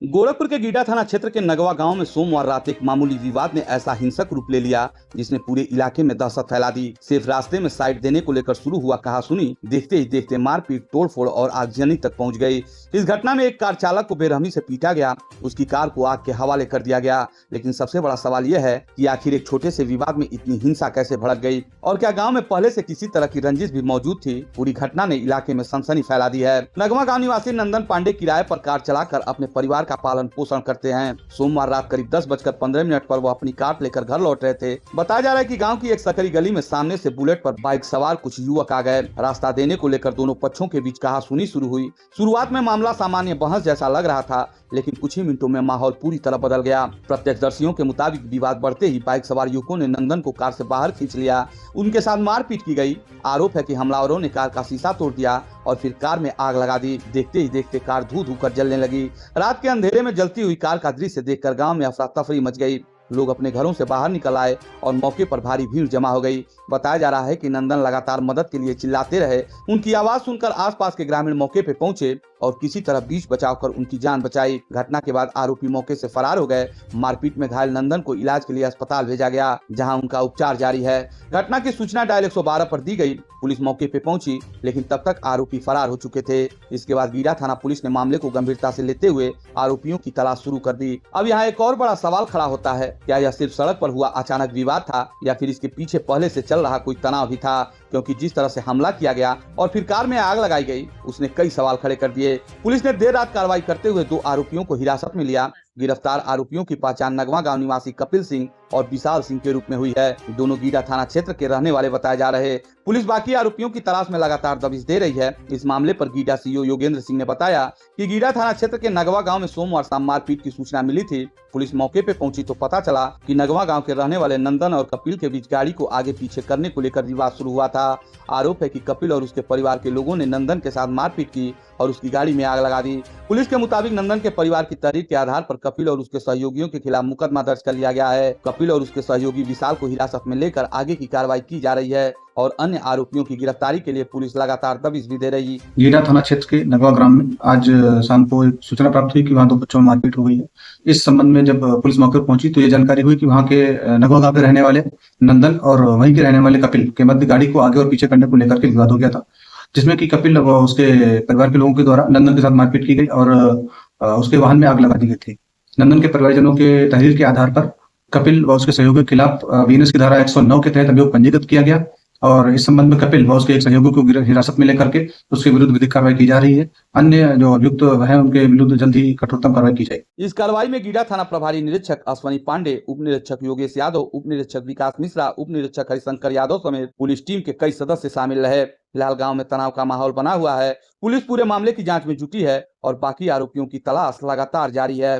गोरखपुर के गीडा थाना क्षेत्र के नगवा गांव में सोमवार रात एक मामूली विवाद ने ऐसा हिंसक रूप ले लिया जिसने पूरे इलाके में दहशत फैला दी। सिर्फ रास्ते में साइड देने को लेकर शुरू हुआ कहासुनी देखते ही देखते मारपीट, तोड़फोड़ और आगजनी तक पहुंच गई। इस घटना में एक कार चालक को बेरहमी से पीटा गया, उसकी कार को आग के हवाले कर दिया गया। लेकिन सबसे बड़ा सवाल यह है कि आखिर एक छोटे से विवाद में इतनी हिंसा कैसे भड़क गई और क्या गाँव में पहले से किसी तरह की रंजिश भी मौजूद थी। पूरी घटना ने इलाके में सनसनी फैला दी है। नगवा गाँव निवासी नंदन पांडे किराए पर कार चलाकर अपने परिवार का पालन पोषण करते हैं। सोमवार रात करीब 10:15 पर वो अपनी कार लेकर घर लौट रहे थे। बताया जा रहा है कि गांव की एक सकरी गली में सामने से बुलेट पर बाइक सवार कुछ युवक आ गए। रास्ता देने को लेकर दोनों पक्षों के बीच कहासुनी शुरू हुई। शुरुआत में मामला सामान्य बहस जैसा लग रहा था, लेकिन कुछ ही मिनटों में माहौल पूरी तरह बदल गया। प्रत्यक्षदर्शियों के मुताबिक विवाद बढ़ते ही बाइक सवार युवकों ने नंदन को कार से बाहर खींच लिया। उनके साथ मारपीट की गई। आरोप है कि हमलावरों ने कार का शीशा तोड़ दिया और फिर कार में आग लगा दी। देखते ही देखते कार धू धू कर जलने लगी। रात के अंधेरे में जलती हुई कार का दृश्य देखकर गांव में अफरा तफरी मच गई। लोग अपने घरों से बाहर निकल आए और मौके पर भारी भीड़ जमा हो गई। बताया जा रहा है कि नंदन लगातार मदद के लिए चिल्लाते रहे। उनकी आवाज सुनकर आसपास के ग्रामीण मौके पर पहुंचे और किसी तरह बीच बचाव कर उनकी जान बचाई। घटना के बाद आरोपी मौके से फरार हो गए। मारपीट में घायल नंदन को इलाज के लिए अस्पताल भेजा गया, जहां उनका उपचार जारी है। घटना की सूचना डायल 112 पर दी गई। पुलिस मौके पे पहुंची, लेकिन तब तक आरोपी फरार हो चुके थे। इसके बाद गीडा थाना पुलिस ने मामले को गंभीरता से लेते हुए आरोपियों की तलाश शुरू कर दी। अब यहाँ एक और बड़ा सवाल खड़ा होता है, क्या यह सिर्फ सड़क पर हुआ अचानक विवाद था या फिर इसके पीछे पहले से चल रहा कोई तनाव भी था? क्योंकि जिस तरह से हमला किया गया और फिर कार में आग लगाई गई, उसने कई सवाल खड़े कर दिए। पुलिस ने देर रात कार्रवाई करते हुए 2 आरोपियों को हिरासत में लिया। गिरफ्तार आरोपियों की पहचान नगवा गांव निवासी कपिल सिंह और विशाल सिंह के रूप में हुई है। दोनों गीडा थाना क्षेत्र के रहने वाले बताए जा रहे। पुलिस बाकी आरोपियों की तलाश में लगातार दबिश दे रही है। इस मामले पर गीडा सीओ योगेंद्र सिंह ने बताया कि गीडा थाना क्षेत्र के नगवा गांव में सोमवार शाम मारपीट की सूचना मिली थी। पुलिस मौके पे पहुंची तो पता चला कि नगवा गांव के रहने वाले नंदन और कपिल के बीच गाड़ी को आगे पीछे करने को लेकर विवाद शुरू हुआ था। आरोप है कि कपिल और उसके परिवार के लोगों ने नंदन के साथ मारपीट की और उसकी गाड़ी में आग लगा दी। पुलिस के मुताबिक नंदन के परिवार की तहरीर के आधार पर कपिल और उसके सहयोगियों के खिलाफ मुकदमा दर्ज कर लिया गया है। कपिल और उसके सहयोगी विशाल को हिरासत में लेकर आगे की कार्रवाई की जा रही है और अन्य आरोपियों की गिरफ्तारी के लिए पुलिस लगातार दबिश भी दे रही है। गीडा थाना क्षेत्र के नगवा ग्राम में आज शाम को एक सूचना प्राप्त हुई कि वहाँ 2 बच्चों में मारपीट हो गई है। इस संबंध में जब पुलिस मौके पर पहुंची तो ये जानकारी हुई कि वहाँ के नगवा गांव के रहने वाले नंदन और वहीं के रहने वाले कपिल के मध्य गाड़ी को आगे और पीछे करने को लेकर के विवाद हो गया था, जिसमें कि कपिल व उसके परिवार के लोगों के द्वारा नंदन के साथ मारपीट की गई और उसके वाहन में आग लगा दी गई थी। नंदन के परिवारजनों के तहरीर के आधार पर कपिल व उसके सहयोगियों के खिलाफ बीएनएस की धारा 109 के तहत अभियोग पंजीकृत किया गया और इस संबंध में कपिल व उसके एक सहयोगी को हिरासत में लेकर के उसके विरुद्ध विधिक कार्रवाई की जा रही है। अन्य जो अभियुक्त हैं उनके विरुद्ध जल्द ही कठोरतम कार्रवाई की जाएगी। इस कार्रवाई में गीडा थाना प्रभारी निरीक्षक अश्वनी पांडे, उप निरीक्षक योगेश यादव, उप निरीक्षक विकास मिश्रा, उप निरीक्षक हरिशंकर यादव समेत पुलिस टीम के कई सदस्य शामिल रहे। फिलहाल गांव में तनाव का माहौल बना हुआ है। पुलिस पूरे मामले की जांच में जुटी है और बाकी आरोपियों की तलाश लगातार जारी है।